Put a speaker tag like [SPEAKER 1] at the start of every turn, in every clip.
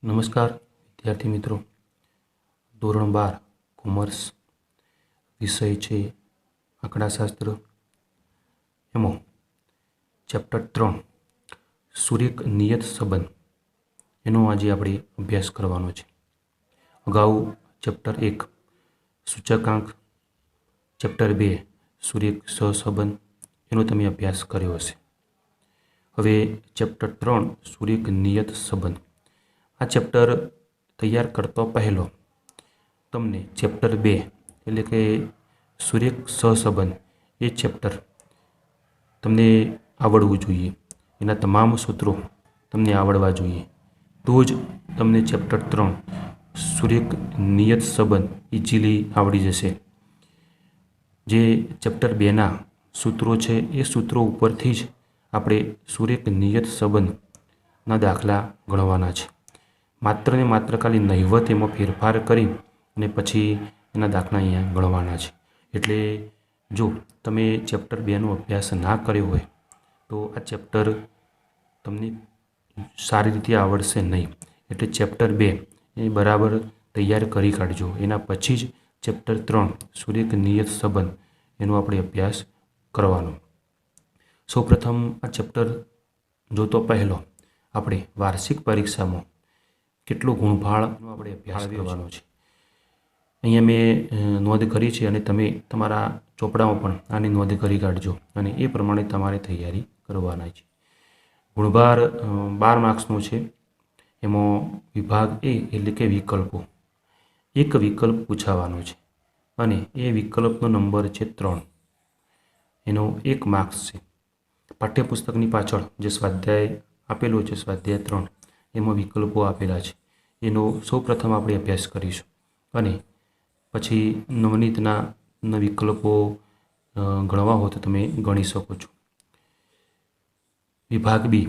[SPEAKER 1] નમસ્કાર વિદ્યાર્થી મિત્રો, ધોરણ 12 કોમર્સ વિષય છે આંકડાશાસ્ત્ર. એમાં ચેપ્ટર 3 સૂર્યક નિયત સંબંધ એનો આજે આપણે અભ્યાસ કરવાનો છે. અગાઉ ચેપ્ટર 1 સૂચકાંક, ચેપ્ટર 2 સૂર્યક સહસંબંધ એનો તમે અભ્યાસ કર્યો હશે. હવે ચેપ્ટર 3 સૂર્યક નિયત સંબંધ આ ચેપ્ટર તૈયાર કરતો પહેલો તમને ચેપ્ટર 2 એટલે કે સૂર્યક સહસંબંધ એ ચેપ્ટર તમને આવડવું જોઈએ. એના તમામ સૂત્રો તમને આવડવા જોઈએ, તો જ તમને ચેપ્ટર 3 સૂર્યક નિયત સંબંધ ઇઝીલી આવડી જશે. જે ચેપ્ટર 2ના સૂત્રો છે એ સૂત્રો ઉપરથી જ આપણે સૂર્યક નિયત સંબંધના દાખલા ગણવાના છે. માત્ર ને માત્ર ખાલી નહિવત એમાં ફેરફાર કરી અને પછી એના દાખલા અહીંયા ગણવાના છે. એટલે જો તમે ચેપ્ટર 2નો અભ્યાસ ના કર્યો હોય તો આ ચેપ્ટર તમને સારી રીતે આવડશે નહીં. એટલે ચેપ્ટર 2 એ બરાબર તૈયાર કરી કાઢજો. એના પછી જ ચેપ્ટર 3 સૂર્યક નિયત સંબંધ એનો આપણે અભ્યાસ કરવાનો. સૌપ્રથમ આ ચેપ્ટર જોતો પહેલો આપણે વાર્ષિક પરીક્ષામાં કેટલો ગુણભાળનો આપણે અભ્યાસ કરવાનો છે અહીંયા મેં નોંધ કરી છે, અને તમે તમારા ચોપડામાં પણ આની નોંધ કરી કાઢજો અને એ પ્રમાણે તમારે તૈયારી કરવાના છે. ગુણભાર 12 માર્ક્સનો છે. એમાં વિભાગ એ એટલે કે વિકલ્પો, એક વિકલ્પ પૂછાવાનો છે અને એ વિકલ્પનો નંબર છે 3. એનો 1 માર્ક્સ છે. પાઠ્યપુસ્તકની પાછળ જે સ્વાધ્યાય આપેલો છે, સ્વાધ્યાય 3, એમાં વિકલ્પો આપેલા છે. એનો સૌપ્રથમ આપણે અભ્યાસ કરીશું અને પછી નવનીતના વિકલ્પો ગણવા હોય તો તમે ગણી શકો છો. વિભાગ બી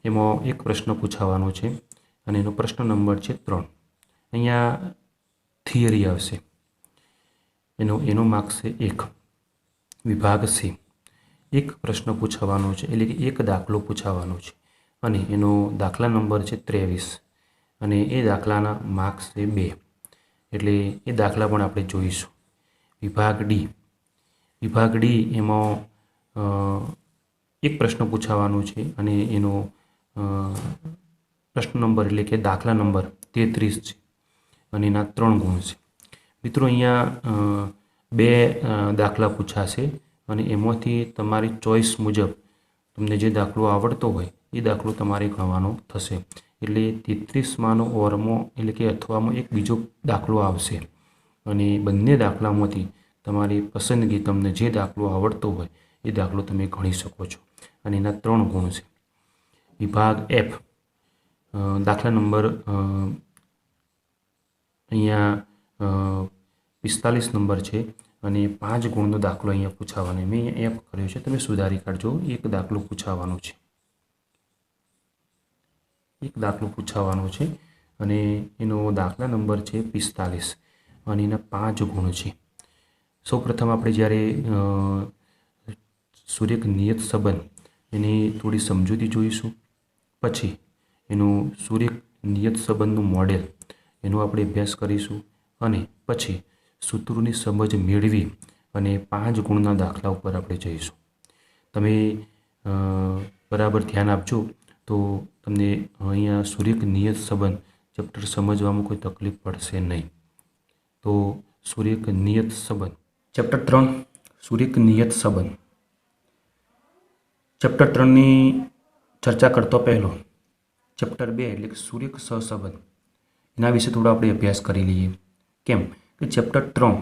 [SPEAKER 1] એમાં એક પ્રશ્ન પૂછાવાનો છે અને એનો પ્રશ્ન નંબર છે 3. અહીંયા થિયરી આવશે, એનો માર્ક્સ છે 1. વિભાગ સી એક પ્રશ્ન પૂછાવાનો છે, એટલે કે એક દાખલો પૂછાવાનો છે અને એનો દાખલા નંબર છે 23 અને એ દાખલાના માર્ક્સ છે 2. એટલે એ દાખલા પણ આપણે જોઈશું. વિભાગ ડી એમાં એક પ્રશ્ન પૂછાવાનો છે અને એનો પ્રશ્ન નંબર એટલે કે દાખલા નંબર 33 છે અને એના 3 ગુણ છે. મિત્રો અહીંયા 2 દાખલા પૂછાશે અને એમાંથી તમારી ચોઈસ મુજબ તમને જે દાખલો આવડતો હોય એ દાખલો તમારે ગણવાનો થશે. એટલે 33માંનો ઓરમો એટલે કે અથવામાં એક બીજો દાખલો આવશે અને બંને દાખલામાંથી તમારી પસંદગી, તમને જે દાખલો આવડતો હોય એ દાખલો તમે ગણી શકો છો અને એના 3 ગુણ છે. વિભાગ એફ દાખલા નંબર અહીંયા 45 નંબર છે અને 5 ગુણનો દાખલો અહીંયા પૂછાવાનો. મેં અહીંયા એફ કર્યો છે, તમે સુધારી કાઢજો. એક દાખલો પૂછાવાનો છે અને એનો દાખલા નંબર છે 45 અને એના 5 ગુણ છે. સૌપ્રથમ આપણે જ્યારે સૂર્યક નિયત સંબંધ એની થોડી સમજૂતી જોઈશું, પછી એનું સૂર્યક નિયત સંબંધનું મોડેલ એનો આપણે અભ્યાસ કરીશું અને પછી સૂત્રોની સમજ મેળવી અને 5 ગુણના દાખલા ઉપર આપણે જઈશું. તમે બરાબર ધ્યાન આપજો તો તમને અહીંયા સૂર્યક નિયત સંબંધ ચેપ્ટર સમજવામાં કોઈ તકલીફ પડશે નહીં. તો સૂર્યક નિયત સંબંધ ચેપ્ટર 3 સૂર્યક નિયત સંબંધ. ચેપ્ટર 3ની ચર્ચા કરતો પહેલો ચેપ્ટર 2 એટલે કે સૂર્યક સહસંબંધ એના વિશે થોડો આપણે અભ્યાસ કરી લઈએ. કેમ કે ચેપ્ટર 3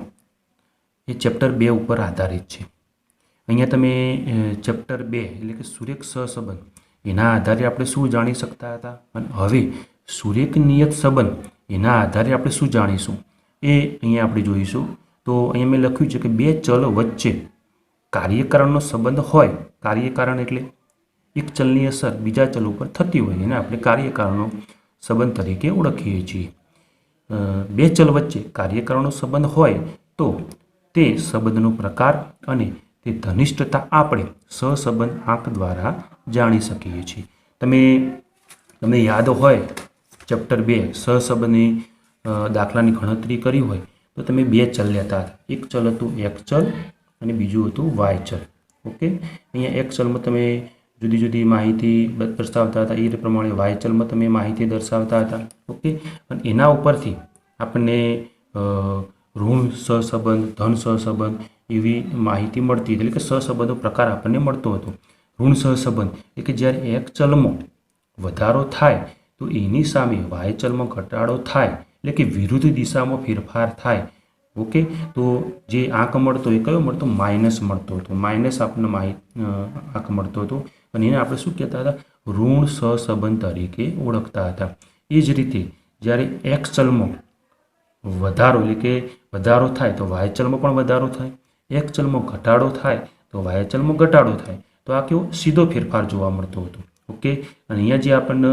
[SPEAKER 1] એ ચેપ્ટર 2 ઉપર આધારિત છે. અહીંયા તમે ચેપ્ટર 2 એટલે કે સૂર્યક સહસંબંધ એના આધારે આપણે શું જાણી શકતા હતા અને હવે સૂર્યક નિયત સંબંધ એના આધારે આપણે શું જાણીશું એ અહીંયા આપણે જોઈશું. તો અહીંયા મેં લખ્યું છે કે 2 ચલ વચ્ચે કાર્યકારણનો સંબંધ હોય. કાર્યકારણ એટલે એક ચલની અસર બીજા ચલ ઉપર થતી હોય એને આપણે કાર્યકારણનો સંબંધ તરીકે ઓળખીએ છીએ. 2 ચલ વચ્ચે કાર્યકારણનો સંબંધ હોય તો તે સંબંધનો પ્રકાર અને તે ઘનિષ્ઠતા આપણે સહસંબંધ આંક દ્વારા જાણી શકીએ છીએ. તમને યાદ હોય ચેપ્ટર 2 સહસંબંધની દાખલાની ગણતરી કરી હોય તો તમે બે ચલ લેતા હતા. એક ચલ હતું એક્સ ચલ અને બીજું હતું વાય ચલ. ઓકે, અહીંયા એક્સ ચલમાં તમે જુદી જુદી માહિતી દર્શાવતા હતા, એ પ્રમાણે વાય ચલમાં તમે માહિતી દર્શાવતા હતા. ઓકે, અને એના ઉપરથી આપણને ઋણ સહસંબંધ, ધન સહસંબંધ એવી માહિતી મળતી, એટલે કે સહસંબંધનો પ્રકાર આપણને મળતો હતો. ઋણ સહસંબંધ એટલે કે જ્યારે એક ચલમાં વધારો થાય તો એની સામે વાય ચલમાં ઘટાડો થાય, એટલે કે વિરુદ્ધ દિશામાં ફેરફાર થાય. ઓકે, તો જે આંક મળતો એ કયો મળતો? માઇનસ મળતો હતો. માઇનસ આપણને આંક મળતો હતો અને એને આપણે શું કહેતા હતા? ઋણ સહસંબંધ તરીકે ઓળખતા હતા. એ જ રીતે જ્યારે એક્સ ચલમાં વધારો એટલે કે વધારો થાય તો વાય ચલમાં પણ વધારો થાય, એક ચલમાં ઘટાડો થાય તો વાય ચલમાં ઘટાડો થાય. તો આ કેવો સીધો ફેરફાર જોવા મળતો હતો. ઓકે, અને અહીંયા જે આપણને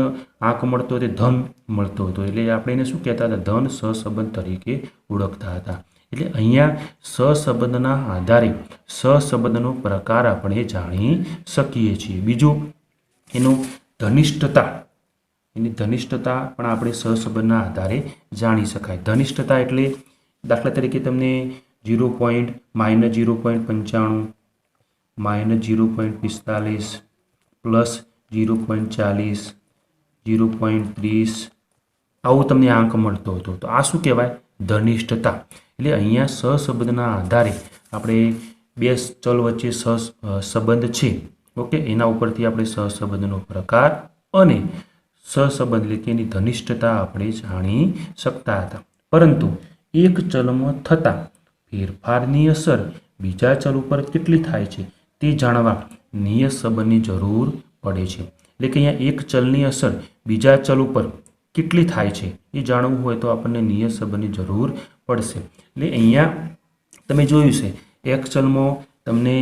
[SPEAKER 1] આંક મળતો હતો તે ધન મળતો હતો, એટલે આપણે એને શું કહેતા હતા? ધન સહસંબંધ તરીકે ઓળખતા હતા. એટલે અહીંયા સહસંબંધના આધારે સહસંબંધનો પ્રકાર આપણે જાણી શકીએ છીએ. બીજું એનું ધનિષ્ઠતા, એની ધનિષ્ઠતા પણ આપણે સહસંબંધના આધારે જાણી શકાય. ધનિષ્ઠતા એટલે દાખલા તરીકે તમને -0.95 -0.45 પ્લસ 0.40 0.30 આવું તમને આંક મળતો હતો. તો આ શું કહેવાય? ધનિષ્ઠતા. એટલે અહીંયા સહસંબંધના આધારે આપણે બે ચલ વચ્ચે સહસંબંધ છે. ઓકે, એના ઉપરથી આપણે સહસંબંધનો પ્રકાર અને સહસંબંધ એટલે કે એની ધનિષ્ઠતા આપણે જાણી શકતા હતા. પરંતુ એક ચલમાં થતા ફેરફારની અસર બીજા ચલ ઉપર કેટલી થાય છે તે જાણવા નિયત સંબંધની જરૂર પડે છે. એટલે કે અહીંયા એક ચલની અસર બીજા ચલ ઉપર કેટલી થાય છે એ જાણવું હોય તો આપણને નિયત સંબંધની જરૂર પડશે. એટલે અહીંયા તમે જોયું છે એક ચલમાં તમને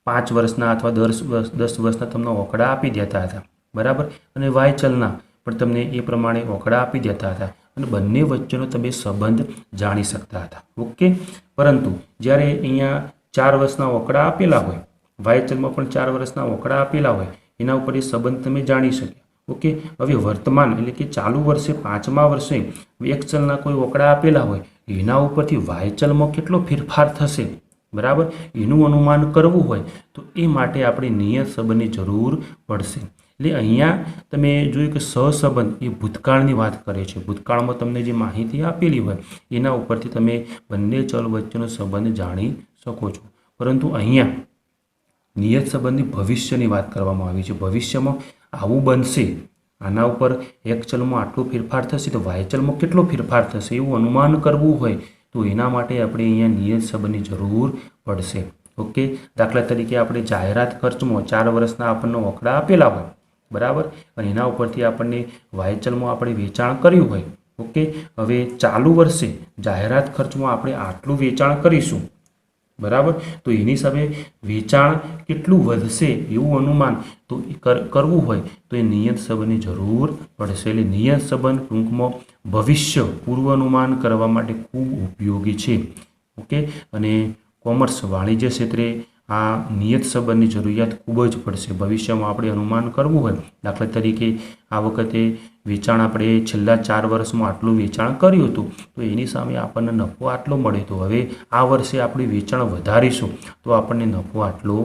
[SPEAKER 1] 5 વર્ષના અથવા 10 વર્ષના તમને ઓકડા આપી દેતા હતા, બરાબર, અને વાય ચલના પણ તમને એ પ્રમાણે ઓકડા આપી દેતા હતા અને બંને વચ્ચેનો તમે સંબંધ જાણી શકતા હતા. ઓકે, પરંતુ જ્યારે અહીંયા 4 વર્ષના ઓકડા આપેલા હોય, વાય ચલમાં પણ 4 વર્ષના ઓકડા આપેલા હોય, એના ઉપર એ સંબંધ તમે જાણી શક્યા. ઓકે, હવે વર્તમાન એટલે કે ચાલુ વર્ષે 5મા વર્ષે એક ચલના કોઈ ઓકડા આપેલા હોય, એના ઉપરથી વાય ચલમાં કેટલો ફેરફાર થશે, બરાબર, એનું અનુમાન કરવું હોય તો એ માટે આપણે નિયત સંબંધની જરૂર પડશે. એટલે અહીંયા તમે જોયું કે સહસંબંધ એ ભૂતકાળની વાત કરે છે. ભૂતકાળમાં તમને જે માહિતી આપેલી હોય એના ઉપરથી તમે બંને ચલ વચ્ચેનો સંબંધ જાણી શકો છો. પરંતુ અહીંયા નિયત સંબંધની ભવિષ્યની વાત કરવામાં આવી છે. ભવિષ્યમાં આવું બનશે, આના ઉપર એક ચલમાં આટલો ફેરફાર થશે તો વાય ચલમાં કેટલો ફેરફાર થશે એવું અનુમાન કરવું હોય તો એના માટે આપણે અહીંયા નિયત સંબંધની જરૂર પડશે. ઓકે, દાખલા તરીકે આપણે જાહેરાત ખર્ચમાં 4 વર્ષના આપણને ઓકડા આપેલા હોય, બરાબર, અને એના ઉપરથી આપણને વાય ચલમાં આપણે વેચાણ કર્યું હોય. ઓકે, હવે ચાલુ વર્ષે જાહેરાત ખર્ચમાં આપણે આટલું વેચાણ કરીશું, બરાબર, તો એની સામે વેચાણ કેટલું વધશે એવું અનુમાન તો કરવું હોય તો એ નિયત સંબંધની જરૂર પડશે. એટલે નિયત સંબંધ ટૂંકમાં ભવિષ્ય પૂર્વ અનુમાન કરવા માટે ખૂબ ઉપયોગી છે. ઓકે, અને કોમર્સ વાણિજ્ય ક્ષેત્રે આ નિયત સંબંધની જરૂરિયાત ખૂબ જ પડશે. ભવિષ્યમાં આપણે અનુમાન કરવું હોય, દાખલા તરીકે આ વખતે વેચાણ આપણે છેલ્લા 4 વર્ષમાં આટલું વેચાણ કર્યું હતું તો એની સામે આપણને નફો આટલો મળે, તો હવે આ વર્ષે આપણે વેચાણ વધારીશું તો આપણને નફો આટલો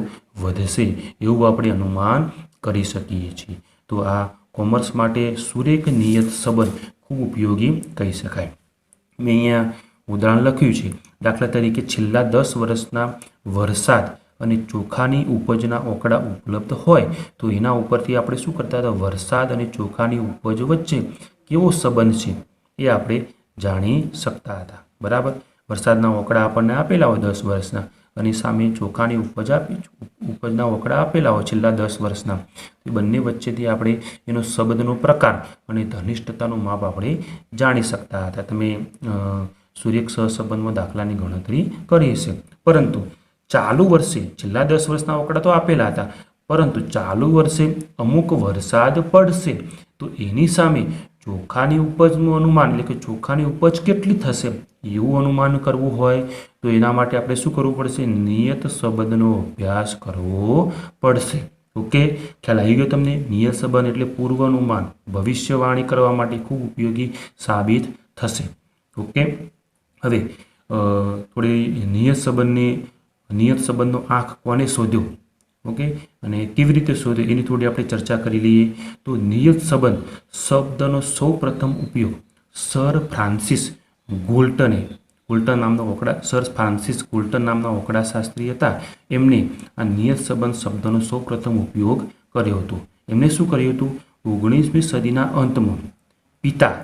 [SPEAKER 1] વધશે એવું આપણે અનુમાન કરી શકીએ છીએ. તો આ કોમર્સ માટે સુરેખ નિયત સંબંધ ખૂબ ઉપયોગી કહી શકાય. મેં અહીંયા ઉદાહરણ લખ્યું છે. દાખલા તરીકે છેલ્લા 10 વર્ષના વરસાદ અને ચોખાની ઉપજના ઓકડા ઉપલબ્ધ હોય તો એના ઉપરથી આપણે શું કરતા હતા? વરસાદ અને ચોખાની ઉપજ વચ્ચે કેવો સંબંધ છે એ આપણે જાણી શકતા હતા, બરાબર. વરસાદના ઓકડા આપણને આપેલા હોય 10 વર્ષના અને સામે ચોખાની ઉપજના ઓકડા આપેલા હોય છેલ્લા 10 વર્ષના, એ બંને વચ્ચેથી આપણે એનો સંબંધનો પ્રકાર અને ધનિષ્ઠતાનું માપ આપણે જાણી શકતા હતા. તમે સુરેખ સહસંબંધમાં દાખલાની ગણતરી કરી છે. પરંતુ ચાલુ વર્ષે છેલ્લા 10 વર્ષના ઓકડા તો આપેલા હતા, પરંતુ ચાલુ વર્ષે અમુક વરસાદ પડશે તો એની સામે ચોખાની ઉપજનું અનુમાન એટલે કે ચોખાની ઉપજ કેટલી થશે એવું અનુમાન કરવું હોય તો એના માટે આપણે શું કરવું પડશે? નિયત સંબંધનો અભ્યાસ કરવો પડશે. ઓકે, ખ્યાલ આવી ગયો તમને? નિયત સંબંધ એટલે પૂર્વાનુમાન, ભવિષ્યવાણી કરવા માટે ખૂબ ઉપયોગી સાબિત થશે. ઓકે, હવે થોડી નિયત સંબંધનો આંક કોને શોધ્યો, ઓકે, અને કેવી રીતે શોધ્યો એની થોડી આપણે ચર્ચા કરી લઈએ. તો નિયત સંબંધ શબ્દનો સૌ પ્રથમ ઉપયોગ સર ફ્રાન્સિસ ગુલ્ટન નામના ઓકડાશાસ્ત્રી હતા. એમને આ નિયત સંબંધ શબ્દનો સૌ પ્રથમ ઉપયોગ કર્યો હતો. એમણે શું કર્યું હતું? 19મી સદીના અંતમાં પિતા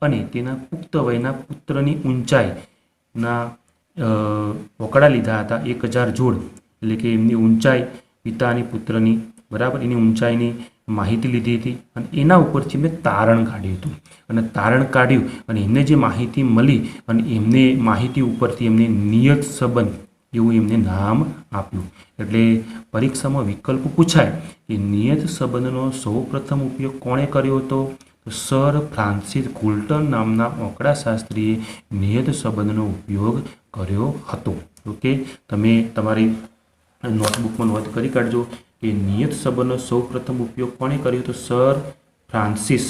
[SPEAKER 1] અને તેના પુખ્ત વયના પુત્રની ઊંચાઈના ઓકડા લીધા હતા. 1000 જોડ, એટલે કે એમની ઊંચાઈ, પિતા અને પુત્રની, બરાબર, એની ઊંચાઈની માહિતી લીધી હતી અને એના ઉપરથી મેં તારણ કાઢ્યું હતું. અને તારણ કાઢ્યું અને એમને જે માહિતી મળી અને એમને માહિતી ઉપરથી એમને નિયત સંબંધ એવું એમને નામ આપ્યું. એટલે પરીક્ષામાં વિકલ્પ પૂછાય કે નિયત સંબંધનો સૌ પ્રથમ ઉપયોગ કોણે કર્યો હતો? તો સર ફ્રાન્સિસ ગુલ્ટન નામના આંકડાશાસ્ત્રીએ નિયત સંબંધનો ઉપયોગ કર્યો હતો. ઓકે, તમે તમારી નોટબુકમાં નોંધ કરી કાઢજો કે નિયત સંબંધનો સૌ પ્રથમ ઉપયોગ કોણે કર્યો? તો સર ફ્રાન્સિસ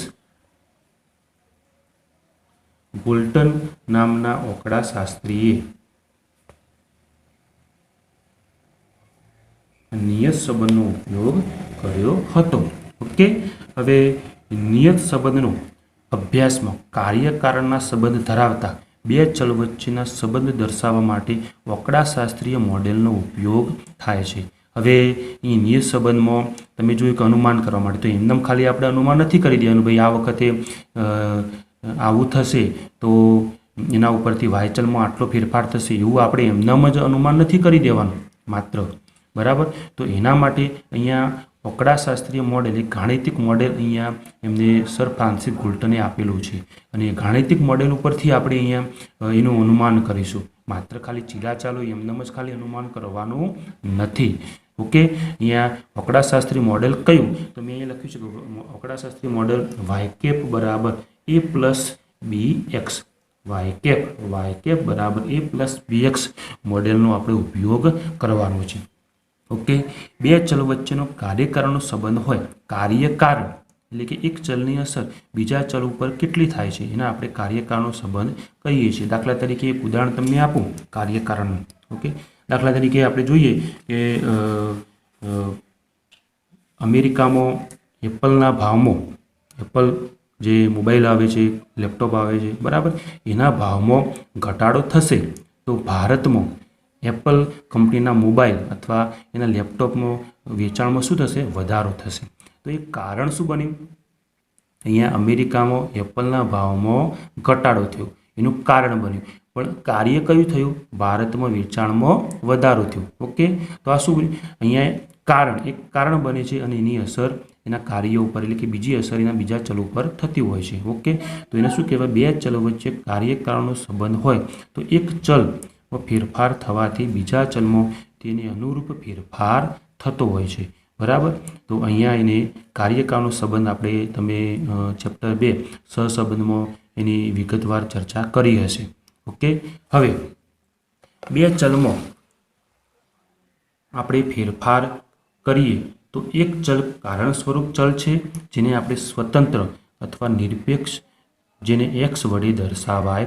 [SPEAKER 1] ગુલ્ટન નામના આંકડાશાસ્ત્રીએ નિયત સંબંધનો ઉપયોગ કર્યો હતો. ઓકે, હવે નિયત સંબંધનો અભ્યાસમાં કાર્યકારણના સંબંધ ધરાવતા બે ચલ વચ્ચેના સંબંધ દર્શાવવા માટે આંકડાશાસ્ત્રીય મોડેલનો ઉપયોગ થાય છે. હવે એ નિયત સંબંધમાં તમે જોયું કે અનુમાન કરવા માટે, તો એમનેમ ખાલી આપણે અનુમાન નથી કરી દેવાનું, ભાઈ આ વખતે આવું થશે તો એના ઉપરથી વાયચલમાં આટલો ફેરફાર થશે, એવું આપણે એમનેમ જ અનુમાન નથી કરી દેવાનું માત્ર, બરાબર. તો એના માટે અહીંયા આંકડાશાસ્ત્રીય મોડેલ, એક ગાણિતિક મોડેલ અહીંયા એમને સર ફ્રાન્સિસ ગુલ્ટને આપેલું છે અને ગાણિતિક મોડેલ ઉપરથી આપણે અહીંયા એનું અનુમાન કરીશું. માત્ર ખાલી ચીલાચાલો એમનેમ જ ખાલી અનુમાન કરવાનું નથી. ઓકે, અહીંયા આંકડાશાસ્ત્રી મોડેલ કયું? તો મેં અહીંયા લખ્યું છે કે આંકડાશાસ્ત્રી મોડેલ વાયકેપ બરાબર a પ્લસ bx, વાયકેપ બરાબર a પ્લસ bx મોડેલનો આપણે ઉપયોગ કરવાનો છે. ઓકે, બે ચલ વચ્ચેનો કાર્યકારણનો સંબંધ હોય, કાર્યકારણ એટલે કે એક ચલની અસર બીજા ચલ ઉપર કેટલી થાય છે એના આપણે કાર્યકારણનો સંબંધ કહીએ છીએ. દાખલા તરીકે એક ઉદાહરણ તમને આપું કાર્યકારણનું. ઓકે, દાખલા તરીકે આપણે જોઈએ કે અમેરિકામાં એપલના ભાવમાં, એપલ જે મોબાઈલ આવે છે, લેપટોપ આવે છે, બરાબર, એના ભાવમાં ઘટાડો થશે તો ભારતમાં એપલ કંપનીના મોબાઈલ અથવા એના લેપટોપમાં વેચાણમાં શું થશે? વધારો થશે. તો એ કારણ શું બન્યું? અહીંયા અમેરિકામાં એપલના ભાવમાં ઘટાડો થયો, એનું કારણ બન્યું. પણ કાર્ય કયું થયું? ભારતમાં વેચાણમાં વધારો થયો. ઓકે, તો આ શું બન્યું? અહીંયા એક કારણ બને છે અને એની અસર એના કાર્ય ઉપર, એટલે કે બીજી અસર એના બીજા ચલો ઉપર થતી હોય છે. ઓકે, તો એને શું કહેવાય? બે ચલો વચ્ચે કાર્યકારણનો સંબંધ હોય તો એક ચલ ફેરફાર થવાથી બીજા ચલમાં તેને અનુરૂપ ફેરફાર થતો હોય છે, બરાબર. તો અહીંયા એને કાર્યકાળનો સંબંધ આપણે તમે ચેપ્ટર 2 સહસંબંધમાં એની વિગતવાર ચર્ચા કરી હશે. ઓકે, હવે બે ચલમાં આપણે ફેરફાર કરીએ તો એક ચલ કારણ સ્વરૂપ ચલ છે જેને આપણે સ્વતંત્ર અથવા નિરપેક્ષ, જેને એક્સ વડે દર્શાવાય.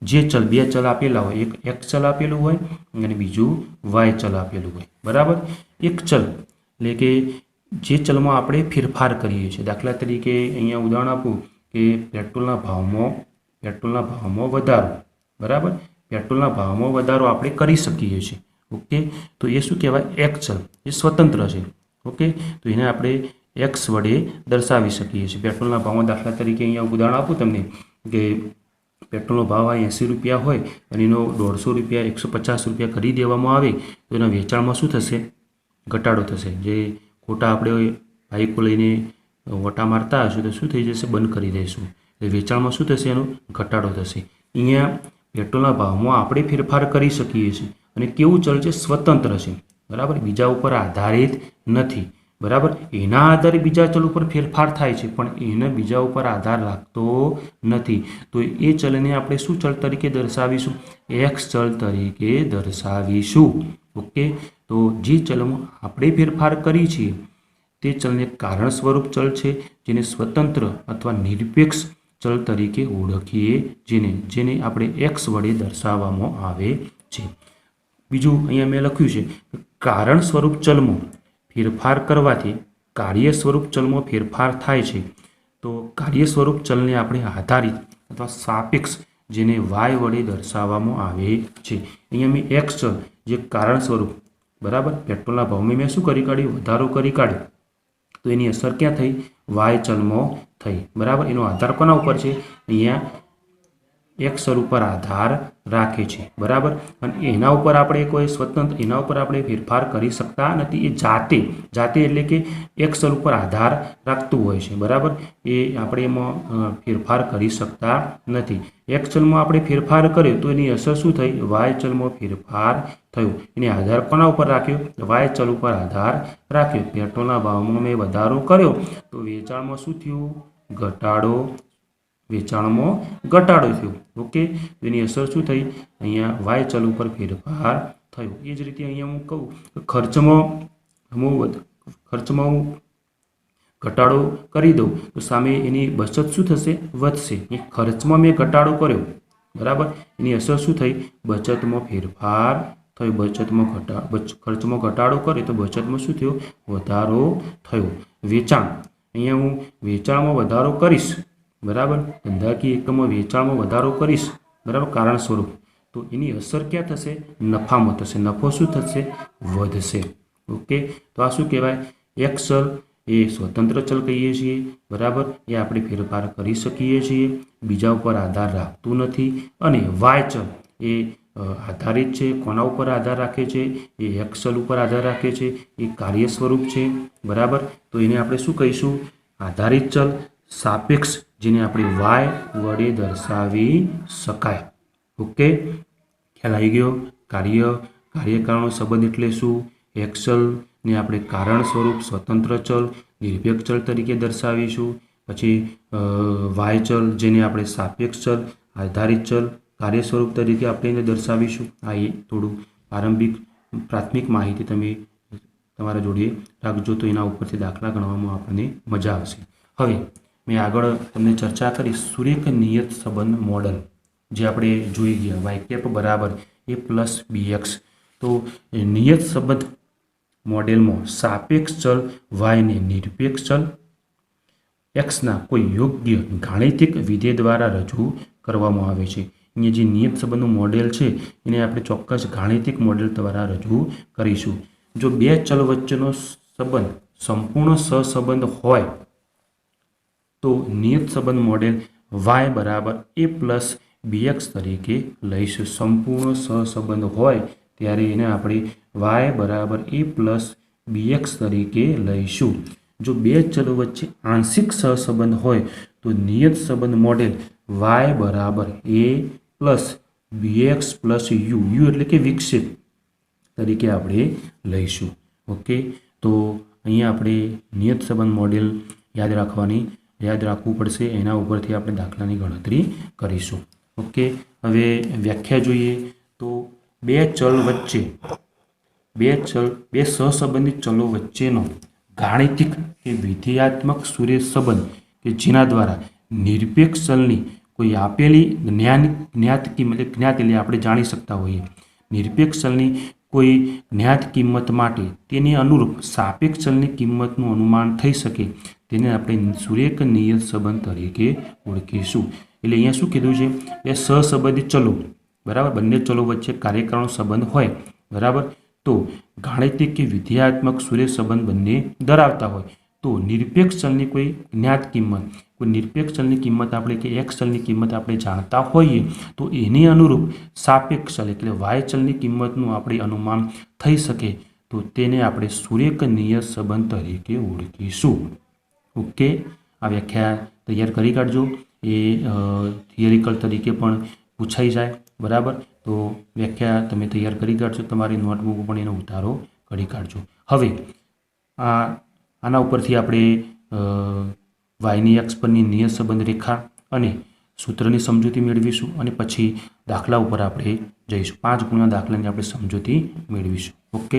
[SPEAKER 1] જે ચલ, બે ચલ આપેલા હોય, એક એક્સ ચલ આપેલું હોય અને બીજું વાય ચલ આપેલું હોય, બરાબર. એક ચલ એટલે કે જે ચલમાં આપણે ફેરફાર કરીએ છીએ. દાખલા તરીકે અહીંયા ઉદાહરણ આપું કે પેટ્રોલના ભાવમાં વધારો, બરાબર, પેટ્રોલના ભાવમાં વધારો આપણે કરી શકીએ છીએ. ઓકે, તો એ શું કહેવાય? એક્સ ચલ, એ સ્વતંત્ર છે. ઓકે, તો એને આપણે એક્સ વડે દર્શાવી શકીએ છીએ. પેટ્રોલના ભાવમાં દાખલા તરીકે અહીંયા ઉદાહરણ આપું તમને કે પેટ્રોલનો ભાવ 80 રૂપિયા હોય અને એનો 150 રૂપિયા 150 રૂપિયા કરી દેવામાં આવે તો એના વેચાણમાં શું થશે? ઘટાડો થશે. જે ખોટા આપણે બાઇકો લઈને વટા મારતા હશું તો શું થઈ જશે? બંધ કરી દઈશું. એટલે વેચાણમાં શું થશે? એનો ઘટાડો થશે. અહીંયા પેટ્રોલના ભાવમાં આપણે ફેરફાર કરી શકીએ છીએ અને કેવું ચલ છે? સ્વતંત્ર છે, બરાબર, બીજા ઉપર આધારિત નથી, બરાબર. એના આધારે બીજા ચલ ઉપર ફેરફાર થાય છે પણ એને બીજા ઉપર આધાર રાખતો નથી. તો એ ચલને આપણે શું ચલ તરીકે દર્શાવીશું? એક્સ ચલ તરીકે દર્શાવીશું. ઓકે, તો જે ચલમાં આપણે ફેરફાર કરી છીએ તે ચલને કારણ સ્વરૂપ ચલ છે, જેને સ્વતંત્ર અથવા નિરપેક્ષ ચલ તરીકે ઓળખીએ, જેને આપણે એક્સ વડે દર્શાવવામાં આવે છે. બીજું અહીંયા મેં લખ્યું છે કે કારણ સ્વરૂપ ચલમાં ફેરફાર કરવાથી કાર્ય સ્વરૂપ ચલમાં ફેરફાર થાય છે. તો કાર્ય સ્વરૂપ ચલને આપણે આધારિત અથવા સાપેક્ષ, જેને વાય વડે દર્શાવવામાં આવે છે. અહીંયા મેં એક્સ ચલ જે કારણ સ્વરૂપ, બરાબર, પેટ્રોલના ભાવમાં મેં શું કરી કાઢ્યું? વધારો કરી કાઢ્યો. તો એની અસર ક્યાં થઈ? વાય ચલમાં થઈ. બરાબર. એનો આધાર કોના ઉપર છે? અહીંયા એક્સ ચલ ઉપર આધાર રાખે છે. બરાબર. અને એના ઉપર આપણે કોઈ સ્વતંત્ર, એના ઉપર આપણે ફેરફાર કરી શકતા નથી. એ જાતે એટલે કે એક્સ ચલ ઉપર આધાર રાખતું હોય છે. બરાબર. એ આપણે એમાં ફેરફાર કરી શકતા નથી. એક્સ ચલમાં આપણે ફેરફાર કર્યો તો એની અસર શું થઈ? વાય ચલમાં ફેરફાર થયો. એની આધાર કોના ઉપર રાખ્યો? વાય ચલ ઉપર આધાર રાખ્યો. પેટ્રોલના ભાવમાં મેં વધારો કર્યો તો વેચાણમાં શું થયું? ઘટાડો. વેચાણમાં ઘટાડો થયો. ઓકે. એની અસર શું થઈ? અહીંયા વાય ચલ ઉપર ફેરફાર થયો. એ જ રીતે અહીંયા હું કહું કે ખર્ચમાં હું ઘટાડો કરી દઉં તો સામે એની બચત શું થશે? વધશે. એ ખર્ચમાં મેં ઘટાડો કર્યો, બરાબર. એની અસર શું થઈ? બચતમાં ફેરફાર થયો. ખર્ચમાં ઘટાડો કરે તો બચતમાં શું થયો? વધારો થયો. વેચાણ, અહીંયા હું વેચાણમાં વધારો કરીશ, બરાબર. ધંધાકીય એકમમાં વેચાણમાં વધારો કરીશ, બરાબર, કારણ સ્વરૂપ. તો એની અસર ક્યાં થશે? નફામાં થશે. નફો શું થશે? વધશે. ઓકે. તો આ શું કહેવાય? એક્સ ચલ એ સ્વતંત્ર ચલ કહીએ છીએ, બરાબર. એ આપણે ફેરફાર કરી શકીએ છીએ, બીજા ઉપર આધાર રાખતું નથી. અને વાય ચલ એ આધારિત છે. કોના ઉપર આધાર રાખે છે? એ એક્સ ચલ ઉપર આધાર રાખે છે. એ કાર્ય સ્વરૂપ છે, બરાબર. તો એને આપણે શું કહીશું? આધારિત ચલ, સાપેક્ષ, જેને આપણે વાય વડે દર્શાવી શકાય. ઓકે. ખ્યાલ આવી ગયો? કાર્યકારણનો સંબંધ એટલે શું? એક્સ ચલને આપણે કારણ સ્વરૂપ સ્વતંત્ર ચલ, નિરપેક્ષ ચલ તરીકે દર્શાવીશું. પછી વાય ચલ, જેને આપણે સાપેક્ષ ચલ, આધારિત ચલ, કાર્ય સ્વરૂપ તરીકે આપણે એને દર્શાવીશું. આ એ થોડું પ્રાથમિક માહિતી તમે તમારા જોડે રાખજો, તો એના ઉપરથી દાખલા ગણવામાં આપણને મજા આવશે. હવે મેં આગળ તમને ચર્ચા કરી સુરેખ નિયત સંબંધ મોડલ, જે આપણે જોઈ ગયા. વાય કેપ બરાબર એ પ્લસ બીએક્સ. તો નિયત સંબંધ મોડેલમાં સાપેક્ષ ચલ વાયને નિરપેક્ષ ચલ એક્સના કોઈ યોગ્ય ગાણિતિક વિધેય દ્વારા રજૂ કરવામાં આવે છે. અહીંયા જે નિયત સંબંધનું મોડેલ છે એને આપણે ચોક્કસ ગાણિતિક મોડેલ દ્વારા રજૂ કરીશું. જો બે ચલ વચ્ચેનો સંબંધ સંપૂર્ણ સહસંબંધ હોય તો નિયત સંબંધ મોડેલ વાય બરાબર એ પ્લસ બીએક્સ તરીકે લઈશું. સંપૂર્ણ સહસંબંધ હોય ત્યારે એને આપણે વાય બરાબર એ પ્લસ બીએક્સ તરીકે લઈશું. જો બે ચલો વચ્ચે આંશિક સહસંબંધ હોય તો નિયત સંબંધ મોડેલ વાય બરાબર એ પ્લસ બીએક્સ પ્લસ યુ એટલે કે વિકસિત તરીકે આપણે લઈશું. ઓકે. તો અહીંયા આપણે નિયત સંબંધ મોડેલ યાદ રાખવું પડશે. એના ઉપરથી આપણે દાખલાની ગણતરી કરીશું. ઓકે. હવે વ્યાખ્યા જોઈએ તો બે સહસંબંધિત ચલો વચ્ચેનો ગાણિતિક કે વિધેયાત્મક સુરેખ સંબંધ કે જેના દ્વારા નિરપેક્ષ ચલની કોઈ આપેલી જ્ઞાત કિંમત એટલે આપણે જાણી શકતા હોઈએ. નિરપેક્ષ ચલની કોઈ જ્ઞાત કિંમત માટે તેની અનુરૂપ સાપેક્ષ ચલની કિંમતનું અનુમાન થઈ શકે તેને આપણે સુરેખ નિયત સંબંધ તરીકે ઓળખીશું. એટલે અહીંયા શું કીધું છે? એ સહસંબંધિત ચલો, બરાબર, બંને ચલો વચ્ચે કાર્યકારણનો સંબંધ હોય, બરાબર, તો ગાણિતિક કે વિધેયાત્મક સુરેખ સંબંધ બંને ધરાવતા હોય તો નિરપેક્ષ ચલની કોઈ જ્ઞાત કિંમત, કોઈ નિરપેક્ષ ચલની કિંમત આપણે કે એક્સ ચલની કિંમત આપણે જાણતા હોઈએ તો એની અનુરૂપ સાપેક્ષ ચલ એટલે વાય ચલની કિંમતનું આપણે અનુમાન થઈ શકે તો તેને આપણે સુરેખ નિયત સંબંધ તરીકે ઓળખીશું. ઓકે. આ વ્યાખ્યા તૈયાર કરી કાઢજો. એ થિયરિકલ તરીકે પણ પૂછાઈ જાય, બરાબર. તો વ્યાખ્યા તમે તૈયાર કરી કાઢજો. તમારી નોટબુક પણ એનો ઉતારો કરી કાઢજો. હવે આના ઉપરથી આપણે વાયની એક્સ પરની નિયત સંબંધ રેખા અને સૂત્રની સમજૂતી મેળવીશું અને પછી દાખલા ઉપર આપણે જઈશું. 5 ગુણના દાખલાની આપણે સમજૂતી મેળવીશું. ઓકે.